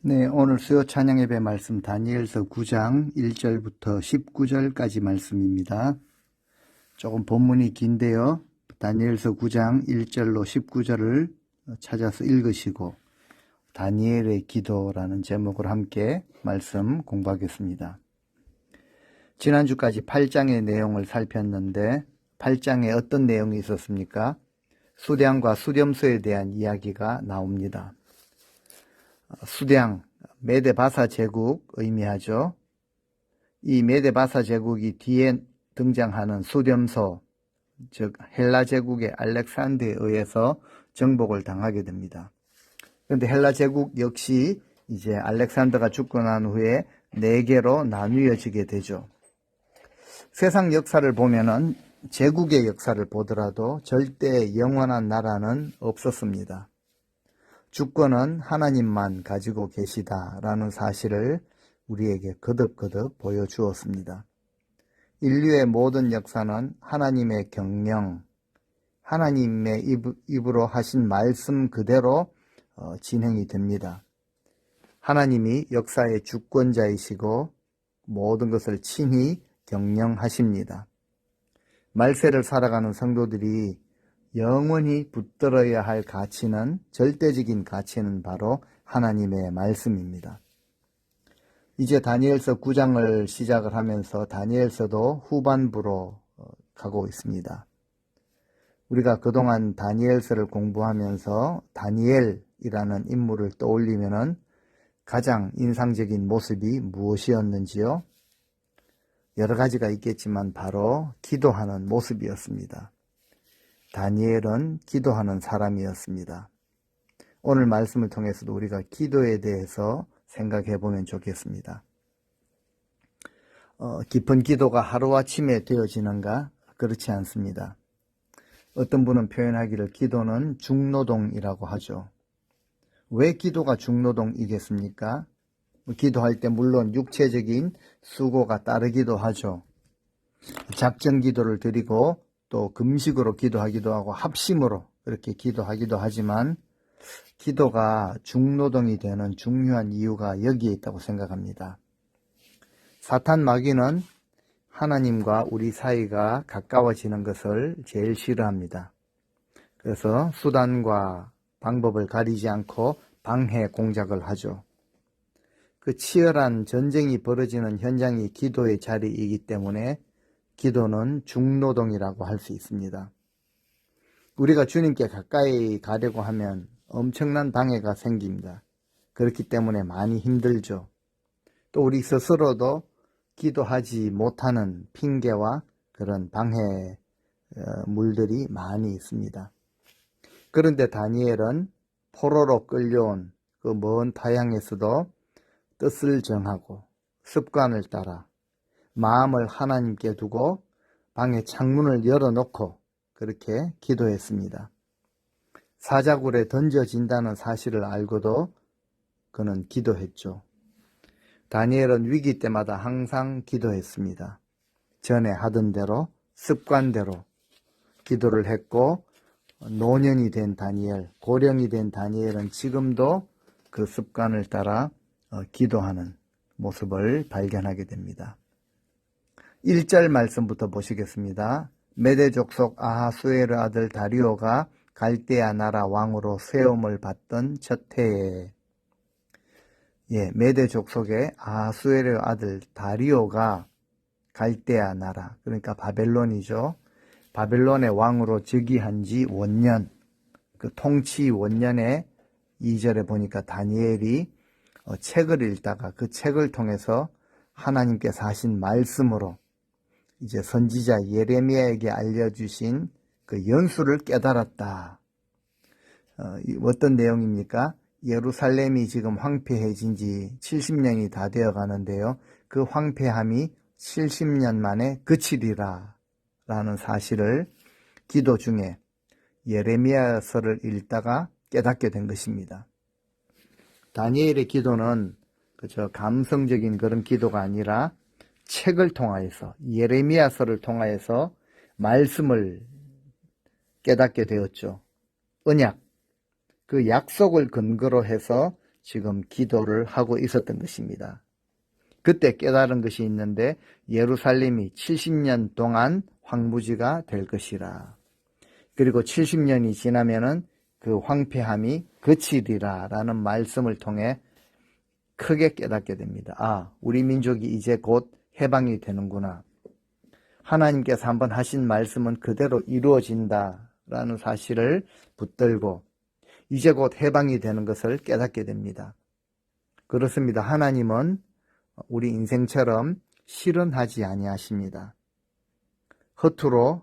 네, 오늘 수요 찬양 예배 말씀 다니엘서 9장 1절부터 19절까지 말씀입니다. 조금 본문이 긴데요. 다니엘서 9장 1절로 19절을 찾아서 읽으시고 다니엘의 기도라는 제목으로 함께 말씀 공부하겠습니다. 지난주까지 8장의 내용을 살폈는데 8장에 어떤 내용이 있었습니까? 수량과 수렴소에 대한 이야기가 나옵니다. 수량, 메데바사 제국 의미하죠. 이 메데바사 제국이 뒤에 등장하는 수렴소, 즉 헬라 제국의 알렉산더에 의해서 정복을 당하게 됩니다. 그런데 헬라 제국 역시 이제 알렉산더가 죽고 난 후에 4개로 나뉘어지게 되죠. 세상 역사를 보면은 제국의 역사를 보더라도 절대 영원한 나라는 없었습니다. 주권은 하나님만 가지고 계시다라는 사실을 우리에게 거듭거듭 보여주었습니다. 인류의 모든 역사는 하나님의 경영, 하나님의 입으로 하신 말씀 그대로 진행이 됩니다. 하나님이 역사의 주권자이시고 모든 것을 친히 경영하십니다. 말세를 살아가는 성도들이 영원히 붙들어야 할 가치는, 절대적인 가치는 바로 하나님의 말씀입니다. 이제 다니엘서 9장을 시작을 하면서 다니엘서도 후반부로 가고 있습니다. 우리가 그동안 다니엘서를 공부하면서 다니엘이라는 인물을 떠올리면은 가장 인상적인 모습이 무엇이었는지요? 여러 가지가 있겠지만 바로 기도하는 모습이었습니다. 다니엘은 기도하는 사람이었습니다. 오늘 말씀을 통해서도 우리가 기도에 대해서 생각해 보면 좋겠습니다. 깊은 기도가 하루아침에 되어지는가? 그렇지 않습니다. 어떤 분은 표현하기를 기도는 중노동이라고 하죠. 왜 기도가 중노동이겠습니까? 기도할 때 물론 육체적인 수고가 따르기도 하죠. 작정 기도를 드리고 또 금식으로 기도하기도 하고 합심으로 그렇게 기도하기도 하지만 기도가 중노동이 되는 중요한 이유가 여기에 있다고 생각합니다. 사탄 마귀는 하나님과 우리 사이가 가까워지는 것을 제일 싫어합니다. 그래서 수단과 방법을 가리지 않고 방해 공작을 하죠. 그 치열한 전쟁이 벌어지는 현장이 기도의 자리이기 때문에 기도는 중노동이라고 할 수 있습니다. 우리가 주님께 가까이 가려고 하면 엄청난 방해가 생깁니다. 그렇기 때문에 많이 힘들죠. 또 우리 스스로도 기도하지 못하는 핑계와 그런 방해물들이 많이 있습니다. 그런데 다니엘은 포로로 끌려온 그 먼 타향에서도 뜻을 정하고 습관을 따라 마음을 하나님께 두고 방에 창문을 열어놓고 그렇게 기도했습니다. 사자굴에 던져진다는 사실을 알고도 그는 기도했죠. 다니엘은 위기 때마다 항상 기도했습니다. 전에 하던 대로 습관대로 기도를 했고 노년이 된 다니엘, 고령이 된 다니엘은 지금도 그 습관을 따라 기도하는 모습을 발견하게 됩니다. 1절 말씀부터 보시겠습니다. 메대 족속 아하수에르 아들 다리오가 갈대아 나라 왕으로 세움을 받던 첫 해에, 메대 족속의 아하수에르 아들 다리오가 갈대아 나라, 그러니까 바벨론이죠. 바벨론의 왕으로 즉위한 지 원년, 그 통치 원년에 2절에 보니까 다니엘이 책을 읽다가 그 책을 통해서 하나님께서 하신 말씀으로 이제 선지자 예레미야에게 알려주신 그 연수를 깨달았다. 어떤 내용입니까? 예루살렘이 지금 황폐해진 지 70년이 다 되어 가는데요. 그 황폐함이 70년 만에 그치리라 라는 사실을 기도 중에 예레미야서를 읽다가 깨닫게 된 것입니다. 다니엘의 기도는 그저 감성적인 그런 기도가 아니라 책을 통하여서 예레미야서를 통하여서 말씀을 깨닫게 되었죠. 언약, 그 약속을 근거로 해서 지금 기도를 하고 있었던 것입니다. 그때 깨달은 것이 있는데 예루살렘이 70년 동안 황무지가 될 것이라. 그리고 70년이 지나면은 그 황폐함이 그치리라 라는 말씀을 통해 크게 깨닫게 됩니다. 아, 우리 민족이 이제 곧 해방이 되는구나. 하나님께서 한번 하신 말씀은 그대로 이루어진다라는 사실을 붙들고 이제 곧 해방이 되는 것을 깨닫게 됩니다. 그렇습니다. 하나님은 우리 인생처럼 실현하지 아니하십니다. 허투루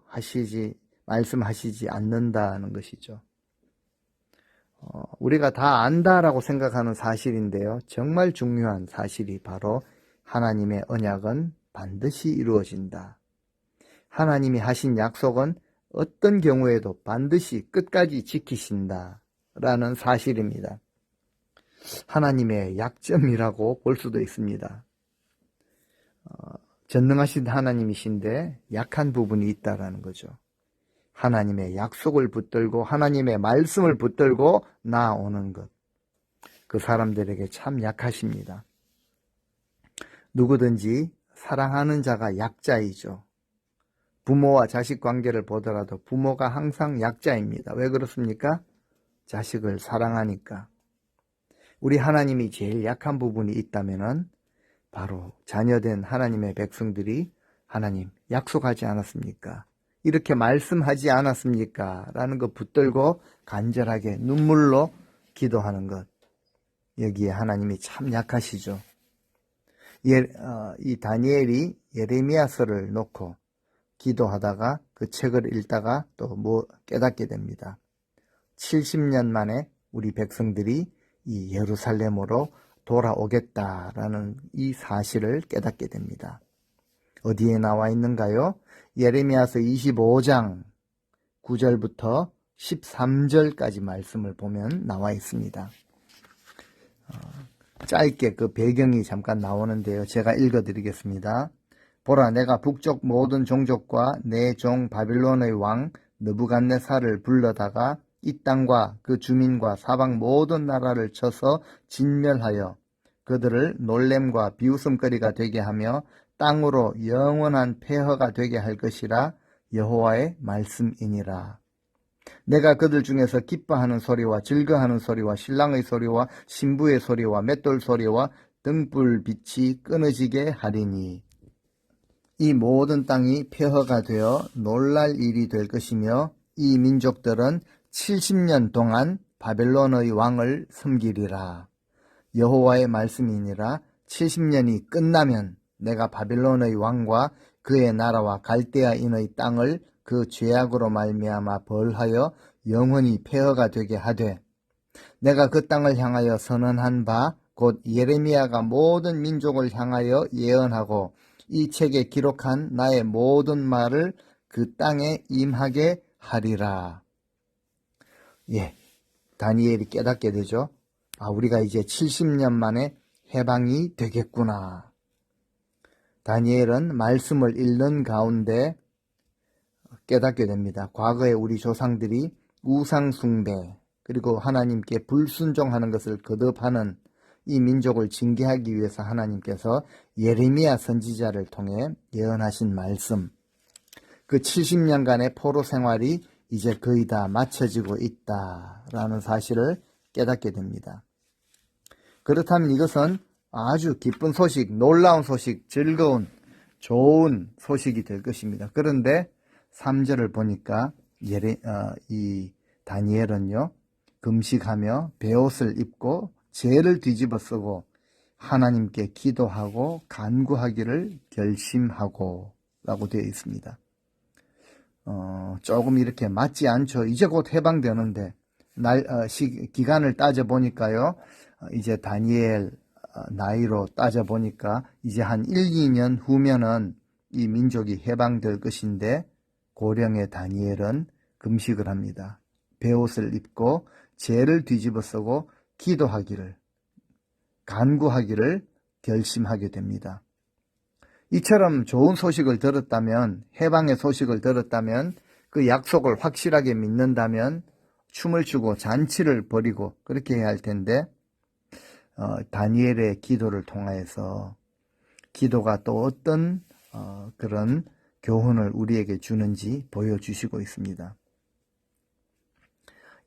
말씀하시지 않는다는 것이죠. 우리가 다 안다라고 생각하는 사실인데요. 정말 중요한 사실이 바로 하나님의 언약은 반드시 이루어진다. 하나님이 하신 약속은 어떤 경우에도 반드시 끝까지 지키신다라는 사실입니다. 하나님의 약점이라고 볼 수도 있습니다. 전능하신 하나님이신데 약한 부분이 있다라는 거죠. 하나님의 약속을 붙들고 하나님의 말씀을 붙들고 나아오는 것. 그 사람들에게 참 약하십니다. 누구든지 사랑하는 자가 약자이죠. 부모와 자식 관계를 보더라도 부모가 항상 약자입니다. 왜 그렇습니까? 자식을 사랑하니까. 우리 하나님이 제일 약한 부분이 있다면은 바로 자녀된 하나님의 백성들이 하나님 약속하지 않았습니까? 이렇게 말씀하지 않았습니까? 라는 거 붙들고 간절하게 눈물로 기도하는 것. 여기에 하나님이 참 약하시죠. 이 다니엘이 예레미야서를 놓고 기도하다가 그 책을 읽다가 또 깨닫게 됩니다. 70년 만에 우리 백성들이 이 예루살렘으로 돌아오겠다라는 이 사실을 깨닫게 됩니다. 어디에 나와 있는가요? 예레미야서 25장 9절부터 13절까지 말씀을 보면 나와 있습니다. 짧게 그 배경이 잠깐 나오는데요. 제가 읽어드리겠습니다. 보라, 내가 북쪽 모든 종족과 내 종 바빌론의 왕 느부갓네살을 불러다가 이 땅과 그 주민과 사방 모든 나라를 쳐서 진멸하여 그들을 놀램과 비웃음거리가 되게 하며 땅으로 영원한 폐허가 되게 할 것이라 여호와의 말씀이니라. 내가 그들 중에서 기뻐하는 소리와 즐거하는 소리와 신랑의 소리와 신부의 소리와 맷돌 소리와 등불빛이 끊어지게 하리니 이 모든 땅이 폐허가 되어 놀랄 일이 될 것이며 이 민족들은 70년 동안 바벨론의 왕을 섬기리라. 여호와의 말씀이니라. 70년이 끝나면 내가 바벨론의 왕과 그의 나라와 갈대아인의 땅을 그 죄악으로 말미암아 벌하여 영원히 폐허가 되게 하되 내가 그 땅을 향하여 선언한 바 곧 예레미야가 모든 민족을 향하여 예언하고 이 책에 기록한 나의 모든 말을 그 땅에 임하게 하리라. 예, 다니엘이 깨닫게 되죠. 아, 우리가 이제 70년 만에 해방이 되겠구나. 다니엘은 말씀을 읽는 가운데 깨닫게 됩니다. 과거에 우리 조상들이 우상 숭배 그리고 하나님께 불순종하는 것을 거듭하는 이 민족을 징계하기 위해서 하나님께서 예레미야 선지자를 통해 예언하신 말씀, 그 70년간의 포로 생활이 이제 거의 다 마쳐지고 있다라는 사실을 깨닫게 됩니다. 그렇다면 이것은 아주 기쁜 소식, 놀라운 소식, 즐거운, 좋은 소식이 될 것입니다. 그런데 3절을 보니까 이 다니엘은요, 금식하며 베옷을 입고 죄를 뒤집어 쓰고 하나님께 기도하고 간구하기를 결심하고 라고 되어 있습니다. 조금 이렇게 맞지 않죠. 이제 곧 해방되는데 기간을 따져보니까요. 이제 다니엘 나이로 따져보니까 이제 한 1, 2년 후면은 이 민족이 해방될 것인데 고령의 다니엘은 금식을 합니다. 베옷을 입고 죄를 뒤집어 쓰고 기도하기를, 간구하기를 결심하게 됩니다. 이처럼 좋은 소식을 들었다면, 해방의 소식을 들었다면, 그 약속을 확실하게 믿는다면 춤을 추고 잔치를 벌이고 그렇게 해야 할 텐데 다니엘의 기도를 통하여서 기도가 또 어떤 그런 교훈을 우리에게 주는지 보여주시고 있습니다.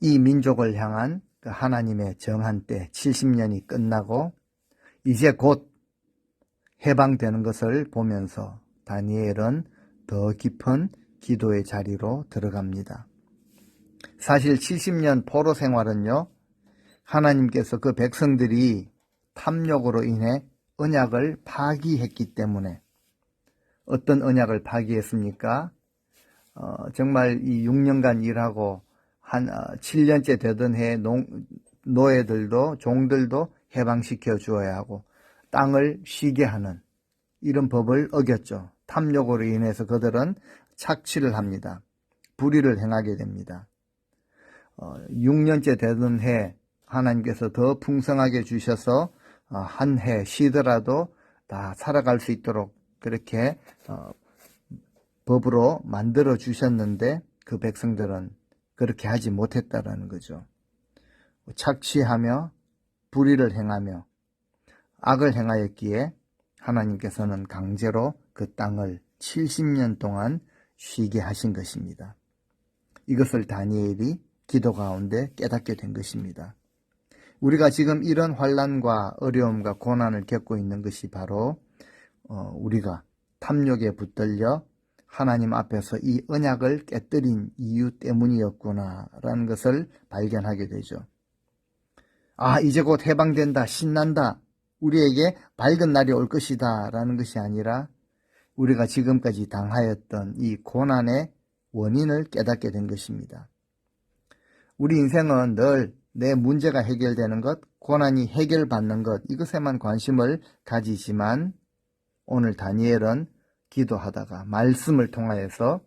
이 민족을 향한 그 하나님의 정한 때 70년이 끝나고 이제 곧 해방되는 것을 보면서 다니엘은 더 깊은 기도의 자리로 들어갑니다. 사실 70년 포로 생활은요, 하나님께서 그 백성들이 탐욕으로 인해 언약을 파기했기 때문에, 어떤 언약을 파기했습니까? 정말 이 6년간 일하고 한 7년째 되던 해 노예들도 종들도 해방시켜 주어야 하고 땅을 쉬게 하는 이런 법을 어겼죠. 탐욕으로 인해서 그들은 착취를 합니다. 불의를 행하게 됩니다. 6년째 되던 해 하나님께서 더 풍성하게 주셔서 한 해 쉬더라도 다 살아갈 수 있도록 그렇게 법으로 만들어 주셨는데 그 백성들은 그렇게 하지 못했다라는 거죠. 착취하며 불의를 행하며 악을 행하였기에 하나님께서는 강제로 그 땅을 70년 동안 쉬게 하신 것입니다. 이것을 다니엘이 기도 가운데 깨닫게 된 것입니다. 우리가 지금 이런 환난과 어려움과 고난을 겪고 있는 것이 바로 우리가 탐욕에 붙들려 하나님 앞에서 이 언약을 깨뜨린 이유 때문이었구나라는 것을 발견하게 되죠. 이제 곧 해방된다, 신난다, 우리에게 밝은 날이 올 것이다 라는 것이 아니라 우리가 지금까지 당하였던 이 고난의 원인을 깨닫게 된 것입니다. 우리 인생은 늘 내 문제가 해결되는 것, 고난이 해결받는 것, 이것에만 관심을 가지지만 오늘 다니엘은 기도하다가 말씀을 통하여서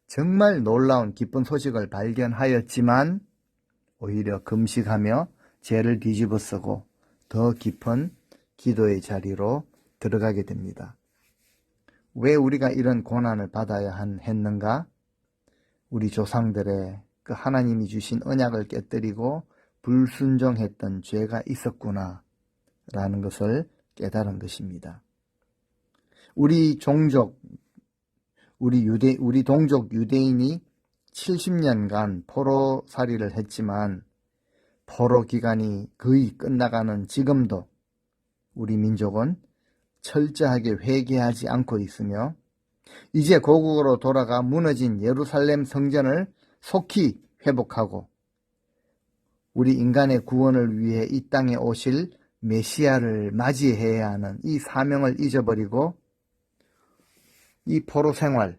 정말 놀라운 기쁜 소식을 발견하였지만 오히려 금식하며 죄를 뒤집어쓰고 더 깊은 기도의 자리로 들어가게 됩니다. 왜 우리가 이런 고난을 받아야 했는가? 우리 조상들의 그 하나님이 주신 언약을 깨뜨리고 불순종했던 죄가 있었구나 라는 것을 깨달은 것입니다. 우리 동족 유대인이 70년간 포로살이를 했지만 포로 기간이 거의 끝나가는 지금도 우리 민족은 철저하게 회개하지 않고 있으며 이제 고국으로 돌아가 무너진 예루살렘 성전을 속히 회복하고 우리 인간의 구원을 위해 이 땅에 오실 메시아를 맞이해야 하는 이 사명을 잊어버리고 이 포로 생활,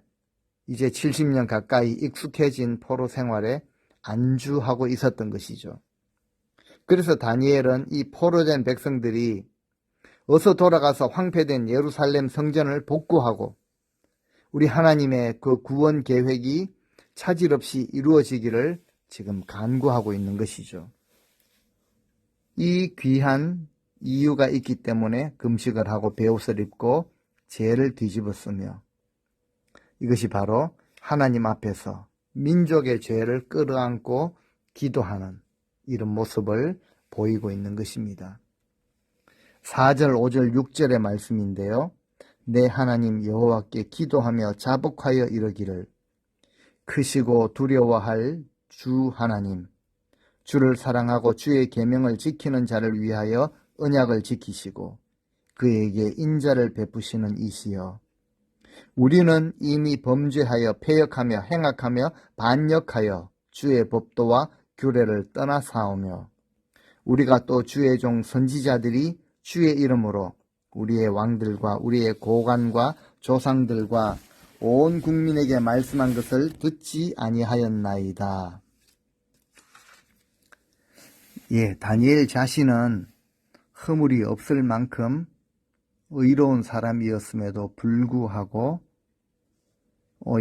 이제 70년 가까이 익숙해진 포로 생활에 안주하고 있었던 것이죠. 그래서 다니엘은 이 포로된 백성들이 어서 돌아가서 황폐된 예루살렘 성전을 복구하고 우리 하나님의 그 구원 계획이 차질 없이 이루어지기를 지금 간구하고 있는 것이죠. 이 귀한 이유가 있기 때문에 금식을 하고 베옷을 입고 죄를 뒤집어쓰며 이것이 바로 하나님 앞에서 민족의 죄를 끌어안고 기도하는 이런 모습을 보이고 있는 것입니다. 4절, 5절, 6절의 말씀인데요. 내 하나님 여호와께 기도하며 자복하여 이르기를 크시고 두려워할 주 하나님, 주를 사랑하고 주의 계명을 지키는 자를 위하여 언약을 지키시고 그에게 인자를 베푸시는 이시여, 우리는 이미 범죄하여 패역하며 행악하며 반역하여 주의 법도와 규례를 떠나사오며 우리가 또 주의 종 선지자들이 주의 이름으로 우리의 왕들과 우리의 고관과 조상들과 온 국민에게 말씀한 것을 듣지 아니하였나이다. 다니엘 자신은 허물이 없을 만큼 의로운 사람이었음에도 불구하고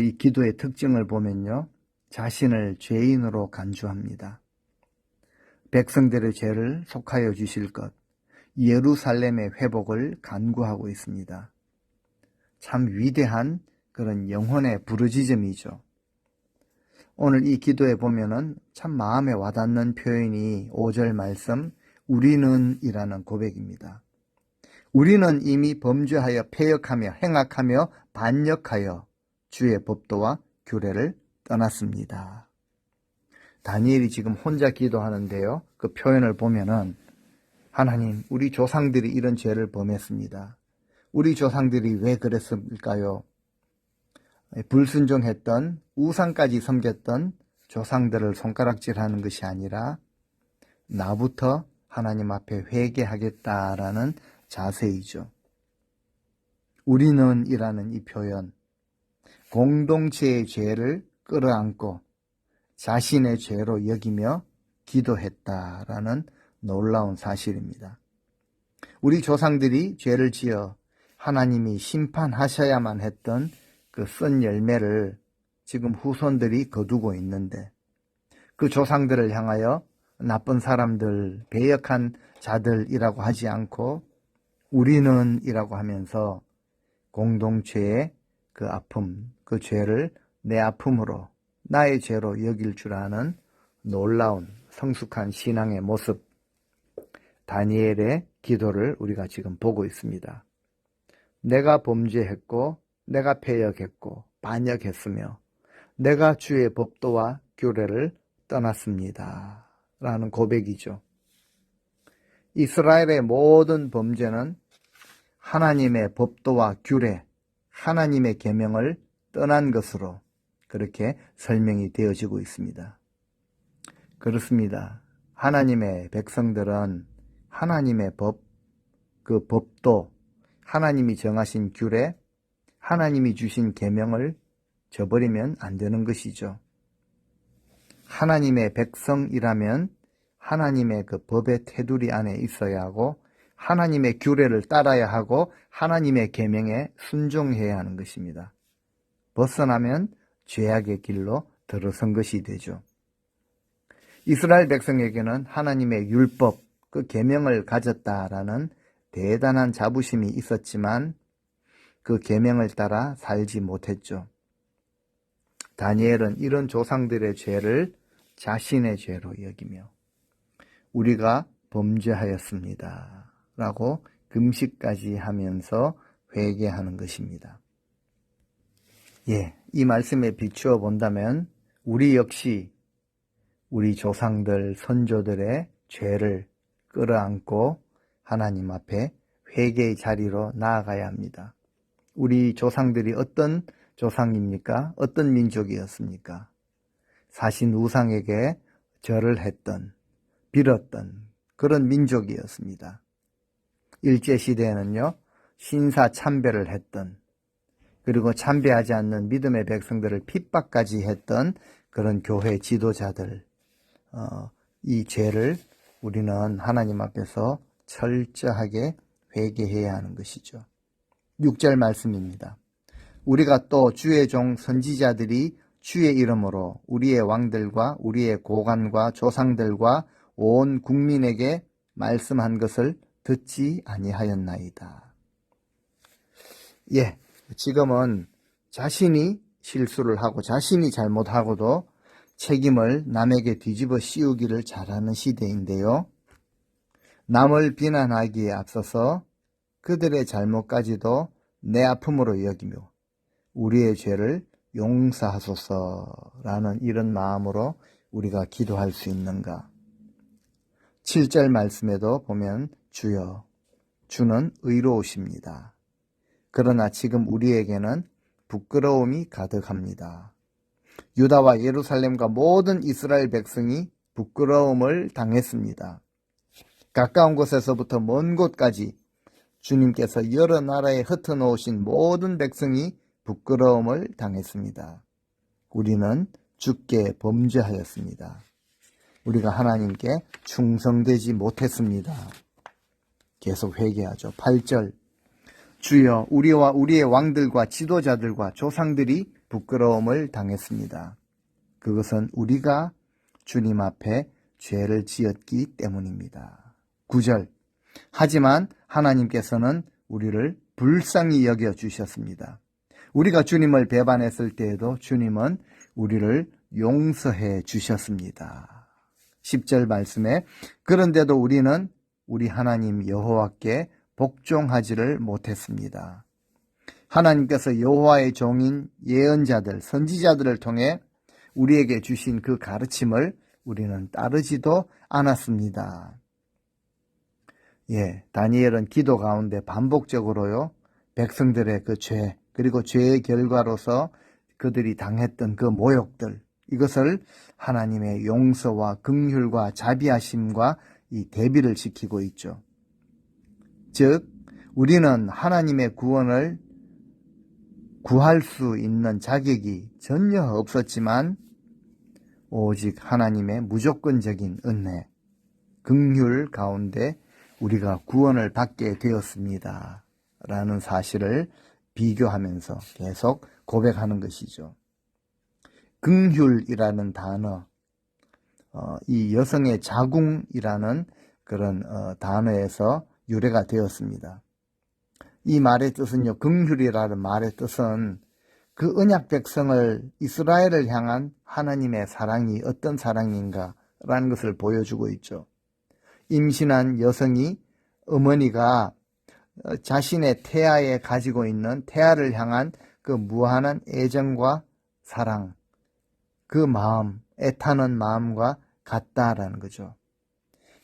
이 기도의 특징을 보면요, 자신을 죄인으로 간주합니다. 백성들의 죄를 속하여 주실 것, 예루살렘의 회복을 간구하고 있습니다. 참 위대한 그런 영혼의 부르짖음이죠. 오늘 이 기도에 보면은 참 마음에 와닿는 표현이 5절 말씀, 우리는 이라는 고백입니다. 우리는 이미 범죄하여 패역하며 행악하며 반역하여 주의 법도와 규례를 떠났습니다. 다니엘이 지금 혼자 기도하는데요. 그 표현을 보면은 하나님, 우리 조상들이 이런 죄를 범했습니다. 우리 조상들이 왜 그랬을까요? 불순종했던, 우상까지 섬겼던 조상들을 손가락질하는 것이 아니라 나부터 하나님 앞에 회개하겠다라는 자세이죠. 우리는이라는 이 표현, 공동체의 죄를 끌어안고 자신의 죄로 여기며 기도했다라는 놀라운 사실입니다. 우리 조상들이 죄를 지어 하나님이 심판하셔야만 했던 그 쓴 열매를 지금 후손들이 거두고 있는데 그 조상들을 향하여 나쁜 사람들, 배역한 자들이라고 하지 않고 우리는이라고 하면서 공동체의 그 아픔, 그 죄를 내 아픔으로 나의 죄로 여길 줄 아는 놀라운 성숙한 신앙의 모습, 다니엘의 기도를 우리가 지금 보고 있습니다. 내가 범죄했고 내가 패역했고 반역했으며 내가 주의 법도와 규례를 떠났습니다 라는 고백이죠. 이스라엘의 모든 범죄는 하나님의 법도와 규례, 하나님의 계명을 떠난 것으로 그렇게 설명이 되어지고 있습니다. 그렇습니다. 하나님의 백성들은 하나님의 법, 그 법도, 하나님이 정하신 규례, 하나님이 주신 계명을 저버리면 안 되는 것이죠. 하나님의 백성이라면 하나님의 그 법의 테두리 안에 있어야 하고 하나님의 규례를 따라야 하고 하나님의 계명에 순종해야 하는 것입니다. 벗어나면 죄악의 길로 들어선 것이 되죠. 이스라엘 백성에게는 하나님의 율법, 그 계명을 가졌다라는 대단한 자부심이 있었지만 그 계명을 따라 살지 못했죠. 다니엘은 이런 조상들의 죄를 자신의 죄로 여기며 우리가 범죄하였습니다 라고 금식까지 하면서 회개하는 것입니다. 이 말씀에 비추어 본다면 우리 역시 우리 조상들, 선조들의 죄를 끌어안고 하나님 앞에 회개의 자리로 나아가야 합니다. 우리 조상들이 어떤 조상입니까? 어떤 민족이었습니까? 사신 우상에게 절을 했던, 빌었던 그런 민족이었습니다. 일제시대에는요, 신사 참배를 했던, 그리고 참배하지 않는 믿음의 백성들을 핍박까지 했던 그런 교회 지도자들, 이 죄를 우리는 하나님 앞에서 철저하게 회개해야 하는 것이죠. 6절 말씀입니다. 우리가 또 주의 종 선지자들이 주의 이름으로 우리의 왕들과 우리의 고관과 조상들과 온 국민에게 말씀한 것을 듣지 아니하였나이다. 지금은 자신이 실수를 하고 자신이 잘못하고도 책임을 남에게 뒤집어 씌우기를 잘하는 시대인데요. 남을 비난하기에 앞서서 그들의 잘못까지도 내 아픔으로 여기며 우리의 죄를 용서하소서라는 이런 마음으로 우리가 기도할 수 있는가? 7절 말씀에도 보면 주여, 주는 의로우십니다. 그러나 지금 우리에게는 부끄러움이 가득합니다. 유다와 예루살렘과 모든 이스라엘 백성이 부끄러움을 당했습니다. 가까운 곳에서부터 먼 곳까지 주님께서 여러 나라에 흩어놓으신 모든 백성이 부끄러움을 당했습니다. 우리는 주께 범죄하였습니다. 우리가 하나님께 충성되지 못했습니다. 계속 회개하죠. 8절 주여, 우리와 우리의 왕들과 지도자들과 조상들이 부끄러움을 당했습니다. 그것은 우리가 주님 앞에 죄를 지었기 때문입니다. 9절 하지만 하나님께서는 우리를 불쌍히 여겨 주셨습니다. 우리가 주님을 배반했을 때에도 주님은 우리를 용서해 주셨습니다. 10절 말씀에 그런데도 우리는 우리 하나님 여호와께 복종하지를 못했습니다. 하나님께서 여호와의 종인 예언자들, 선지자들을 통해 우리에게 주신 그 가르침을 우리는 따르지도 않았습니다. 다니엘은 기도 가운데 반복적으로요, 백성들의 그 죄, 그리고 죄의 결과로서 그들이 당했던 그 모욕들, 이것을 하나님의 용서와 긍휼과 자비하심과 이 대비를 시키고 있죠. 즉, 우리는 하나님의 구원을 구할 수 있는 자격이 전혀 없었지만 오직 하나님의 무조건적인 은혜, 긍휼 가운데 우리가 구원을 받게 되었습니다. 라는 사실을 비교하면서 계속 고백하는 것이죠. 긍휼이라는 단어, 이 여성의 자궁이라는 그런 단어에서 유래가 되었습니다. 이 말의 뜻은요, 긍휼이라는 말의 뜻은 그 언약 백성을, 이스라엘을 향한 하나님의 사랑이 어떤 사랑인가라는 것을 보여주고 있죠. 임신한 여성이, 어머니가 자신의 태아에 가지고 있는 태아를 향한 그 무한한 애정과 사랑, 그 마음, 애타는 마음과 같다라는 거죠.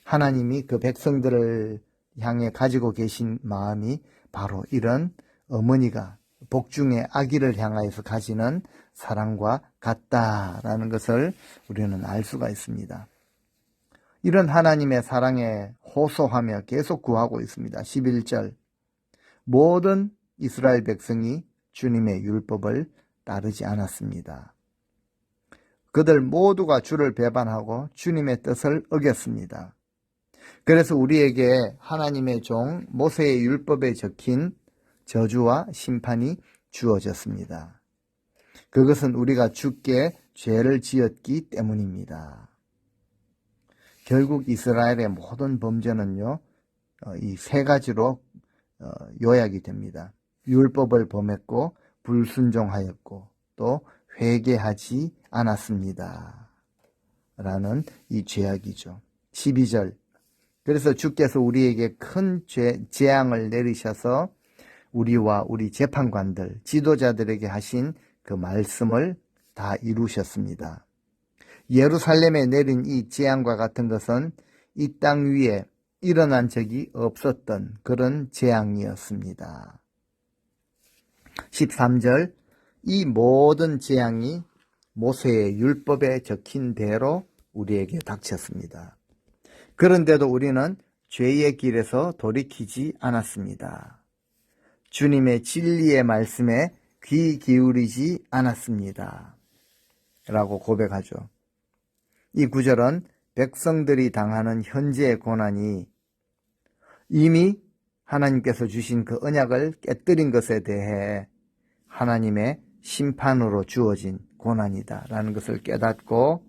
하나님이 그 백성들을 향해 가지고 계신 마음이 바로 이런 어머니가 복중의 아기를 향하여서 가지는 사랑과 같다라는 것을 우리는 알 수가 있습니다. 이런 하나님의 사랑에 호소하며 계속 구하고 있습니다. 11절, 모든 이스라엘 백성이 주님의 율법을 따르지 않았습니다. 그들 모두가 주를 배반하고 주님의 뜻을 어겼습니다. 그래서 우리에게 하나님의 종 모세의 율법에 적힌 저주와 심판이 주어졌습니다. 그것은 우리가 주께 죄를 지었기 때문입니다. 결국 이스라엘의 모든 범죄는요, 이 세 가지로 요약이 됩니다. 율법을 범했고 불순종하였고 또 회개하지 않았습니다. 라는 이 죄악이죠. 12절, 그래서 주께서 우리에게 큰 재앙을 내리셔서 우리와 우리 재판관들, 지도자들에게 하신 그 말씀을 다 이루셨습니다. 예루살렘에 내린 이 재앙과 같은 것은 이 땅 위에 일어난 적이 없었던 그런 재앙이었습니다. 13절, 이 모든 재앙이 모세의 율법에 적힌 대로 우리에게 닥쳤습니다. 그런데도 우리는 죄의 길에서 돌이키지 않았습니다. 주님의 진리의 말씀에 귀 기울이지 않았습니다. 라고 고백하죠. 이 구절은 백성들이 당하는 현재의 고난이 이미 하나님께서 주신 그 언약을 깨뜨린 것에 대해 하나님의 심판으로 주어진 고난이다 라는 것을 깨닫고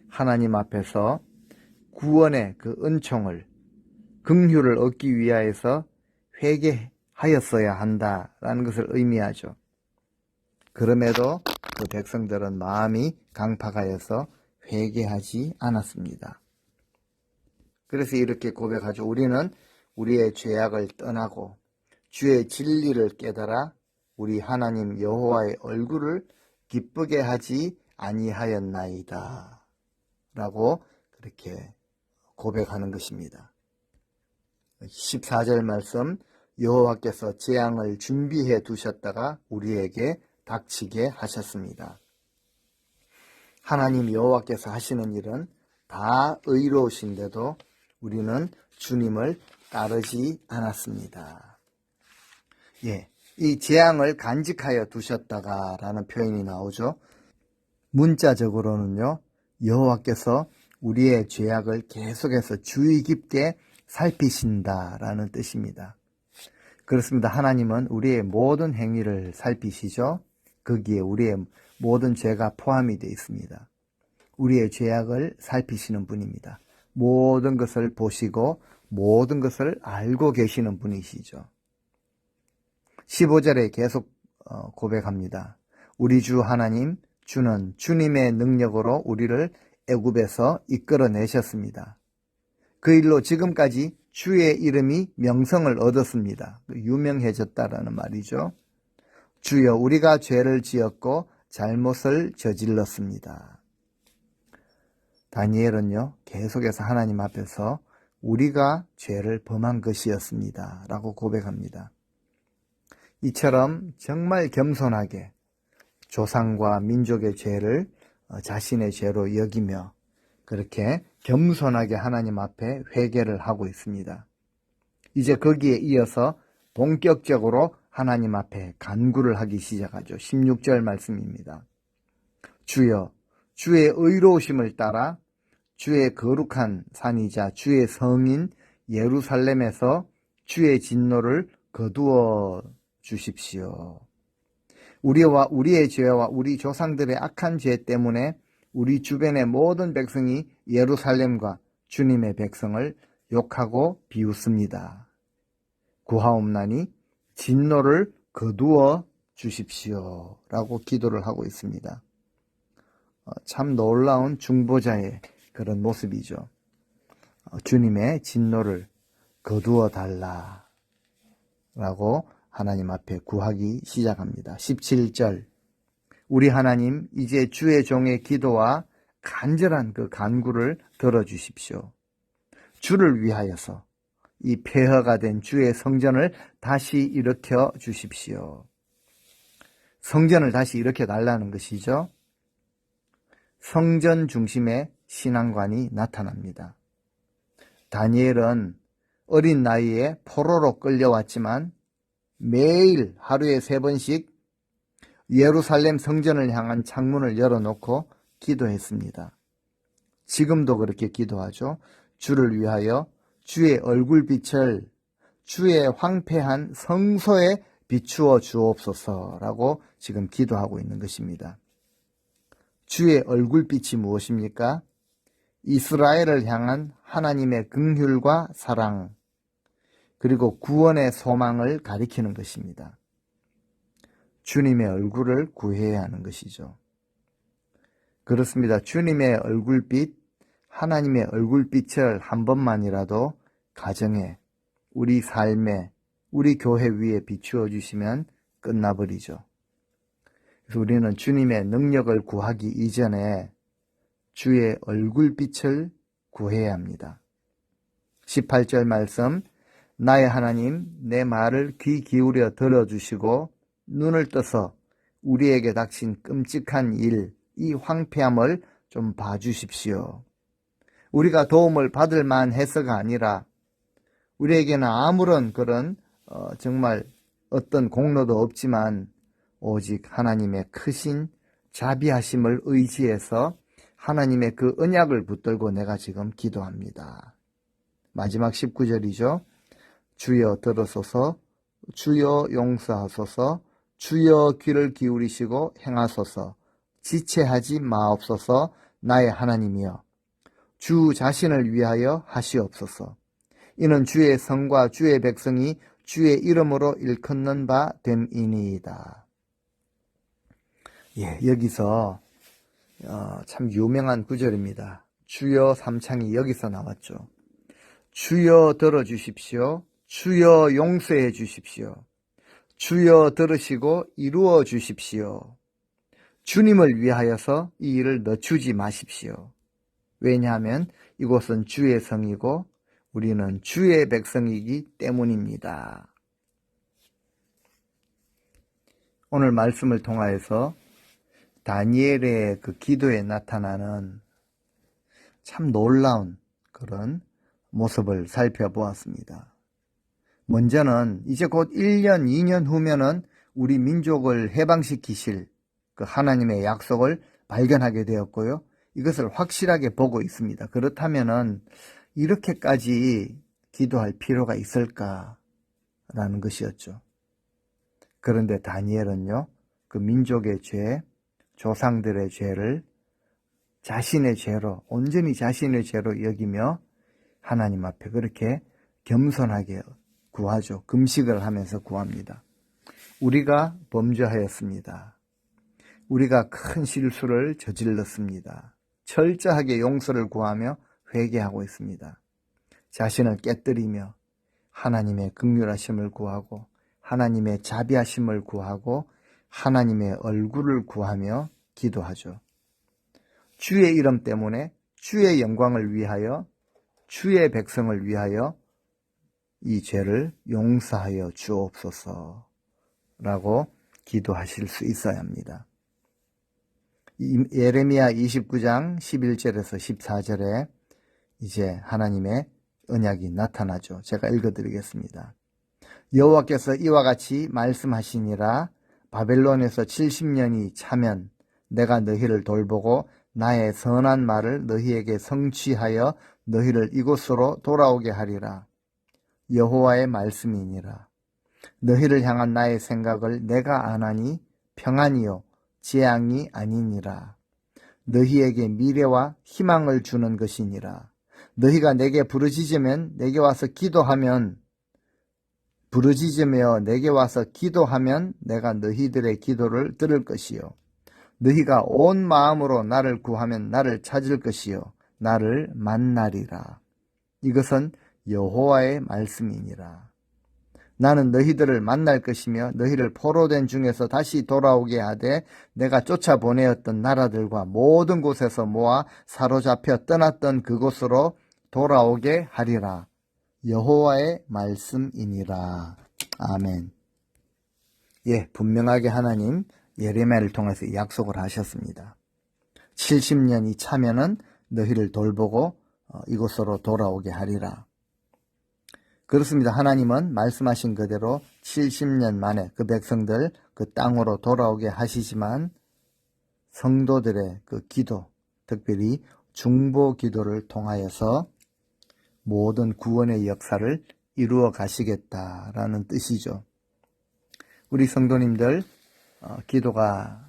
하나님 앞에서 구원의 그 은총을, 긍휼을 얻기 위하여서 회개하였어야 한다라는 것을 의미하죠. 그럼에도 그 백성들은 마음이 강팍하여서 회개하지 않았습니다. 그래서 이렇게 고백하죠. 우리는 우리의 죄악을 떠나고 주의 진리를 깨달아 우리 하나님 여호와의 얼굴을 기쁘게 하지 아니하였나이다 라고 그렇게 고백하는 것입니다. 14절 말씀, 여호와께서 재앙을 준비해 두셨다가 우리에게 닥치게 하셨습니다. 하나님 여호와께서 하시는 일은 다 의로우신데도 우리는 주님을 따르지 않았습니다. 이 재앙을 간직하여 두셨다가 라는 표현이 나오죠. 문자적으로는요, 여호와께서 우리의 죄악을 계속해서 주의 깊게 살피신다라는 뜻입니다. 그렇습니다. 하나님은 우리의 모든 행위를 살피시죠. 거기에 우리의 모든 죄가 포함이 되어 있습니다. 우리의 죄악을 살피시는 분입니다. 모든 것을 보시고 모든 것을 알고 계시는 분이시죠. 15절에 계속 고백합니다. 우리 주 하나님, 주는 주님의 능력으로 우리를 애굽에서 이끌어내셨습니다. 그 일로 지금까지 주의 이름이 명성을 얻었습니다. 유명해졌다라는 말이죠. 주여, 우리가 죄를 지었고 잘못을 저질렀습니다. 다니엘은요, 계속해서 하나님 앞에서 우리가 죄를 범한 것이었습니다 라고 고백합니다. 이처럼 정말 겸손하게 조상과 민족의 죄를 자신의 죄로 여기며 그렇게 겸손하게 하나님 앞에 회개를 하고 있습니다. 이제 거기에 이어서 본격적으로 하나님 앞에 간구를 하기 시작하죠. 16절 말씀입니다. 주여, 주의 의로우심을 따라 주의 거룩한 산이자 주의 성인 예루살렘에서 주의 진노를 거두어 주십시오. 우리의 죄와 우리 조상들의 악한 죄 때문에 우리 주변의 모든 백성이 예루살렘과 주님의 백성을 욕하고 비웃습니다. 구하옵나니 진노를 거두어 주십시오 라고 기도를 하고 있습니다. 참 놀라운 중보자의 그런 모습이죠. 주님의 진노를 거두어 달라 라고 하나님 앞에 구하기 시작합니다. 17절, 우리 하나님, 이제 주의 종의 기도와 간절한 그 간구를 들어주십시오. 주를 위하여서 이 폐허가 된 주의 성전을 다시 일으켜 주십시오. 성전을 다시 일으켜 달라는 것이죠. 성전 중심의 신앙관이 나타납니다. 다니엘은 어린 나이에 포로로 끌려왔지만 매일 하루에 3번씩 예루살렘 성전을 향한 창문을 열어놓고 기도했습니다. 지금도 그렇게 기도하죠. 주를 위하여 주의 얼굴빛을 주의 황폐한 성소에 비추어 주옵소서라고 지금 기도하고 있는 것입니다. 주의 얼굴빛이 무엇입니까? 이스라엘을 향한 하나님의 긍휼과 사랑, 그리고 구원의 소망을 가리키는 것입니다. 주님의 얼굴을 구해야 하는 것이죠. 그렇습니다. 주님의 얼굴빛, 하나님의 얼굴빛을 한 번만이라도 가정에, 우리 삶에, 우리 교회 위에 비추어 주시면 끝나버리죠. 그래서 우리는 주님의 능력을 구하기 이전에 주의 얼굴빛을 구해야 합니다. 18절 말씀, 나의 하나님, 내 말을 귀 기울여 들어주시고 눈을 떠서 우리에게 닥친 끔찍한 일, 이 황폐함을 좀 봐주십시오. 우리가 도움을 받을 만해서가 아니라 우리에게는 아무런 그런 정말 어떤 공로도 없지만 오직 하나님의 크신 자비하심을 의지해서 하나님의 그 언약을 붙들고 내가 지금 기도합니다. 마지막 19절이죠. 주여 들으소서, 주여 용서하소서, 주여 귀를 기울이시고 행하소서, 지체하지 마옵소서. 나의 하나님이여, 주 자신을 위하여 하시옵소서. 이는 주의 성과 주의 백성이 주의 이름으로 일컫는 바 됨이니이다. 여기서 참 유명한 구절입니다. 주여 삼창이 여기서 나왔죠. 주여 들어주십시오. 주여 용서해 주십시오. 주여 들으시고 이루어 주십시오. 주님을 위하여서 이 일을 늦추지 마십시오. 왜냐하면 이곳은 주의 성이고 우리는 주의 백성이기 때문입니다. 오늘 말씀을 통하여서 다니엘의 그 기도에 나타나는 참 놀라운 그런 모습을 살펴보았습니다. 먼저는 이제 곧 1년, 2년 후면은 우리 민족을 해방시키실 그 하나님의 약속을 발견하게 되었고요. 이것을 확실하게 보고 있습니다. 그렇다면은 이렇게까지 기도할 필요가 있을까라는 것이었죠. 그런데 다니엘은요, 그 민족의 죄, 조상들의 죄를 자신의 죄로, 온전히 자신의 죄로 여기며 하나님 앞에 그렇게 겸손하게 구하죠. 금식을 하면서 구합니다. 우리가 범죄하였습니다. 우리가 큰 실수를 저질렀습니다. 철저하게 용서를 구하며 회개하고 있습니다. 자신을 깨뜨리며 하나님의 긍휼하심을 구하고 하나님의 자비하심을 구하고 하나님의 얼굴을 구하며 기도하죠. 주의 이름 때문에 주의 영광을 위하여 주의 백성을 위하여 이 죄를 용서하여 주옵소서 라고 기도하실 수 있어야 합니다. 예레미야 29장 11절에서 14절에 이제 하나님의 언약이 나타나죠. 제가 읽어드리겠습니다. 여호와께서 이와 같이 말씀하시니라. 바벨론에서 70년이 차면 내가 너희를 돌보고 나의 선한 말을 너희에게 성취하여 너희를 이곳으로 돌아오게 하리라. 여호와의 말씀이니라. 너희를 향한 나의 생각을 내가 아나니 평안이요 재앙이 아니니라. 너희에게 미래와 희망을 주는 것이니라. 너희가 내게 부르짖으면 내게 와서 기도하면 부르짖으며 내게 와서 기도하면 내가 너희들의 기도를 들을 것이요 너희가 온 마음으로 나를 구하면 나를 찾을 것이요 나를 만나리라. 이것은 여호와의 말씀이니라. 나는 너희들을 만날 것이며 너희를 포로된 중에서 다시 돌아오게 하되 내가 쫓아보내었던 나라들과 모든 곳에서 모아 사로잡혀 떠났던 그곳으로 돌아오게 하리라. 여호와의 말씀이니라. 아멘. 예, 분명하게 하나님 예레미야를 통해서 약속을 하셨습니다. 70년이 차면은 너희를 돌보고 이곳으로 돌아오게 하리라. 그렇습니다. 하나님은 말씀하신 그대로 70년 만에 그 백성들 그 땅으로 돌아오게 하시지만 성도들의 그 기도, 특별히 중보 기도를 통하여서 모든 구원의 역사를 이루어 가시겠다라는 뜻이죠. 우리 성도님들 기도가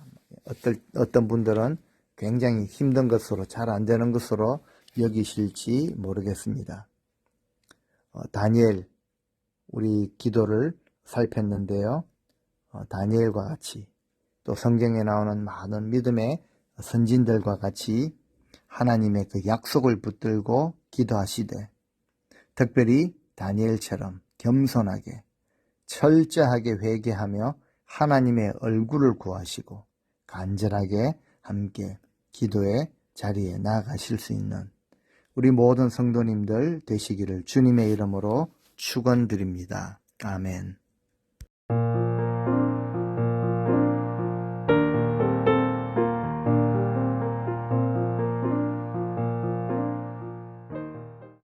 어떤 분들은 굉장히 힘든 것으로 잘 안 되는 것으로 여기실지 모르겠습니다. 다니엘 우리 기도를 살폈는데요. 다니엘과 같이 또 성경에 나오는 많은 믿음의 선진들과 같이 하나님의 그 약속을 붙들고 기도하시되 특별히 다니엘처럼 겸손하게 철저하게 회개하며 하나님의 얼굴을 구하시고 간절하게 함께 기도의 자리에 나아가실 수 있는 우리 모든 성도님들 되시기를 주님의 이름으로 축원드립니다. 아멘.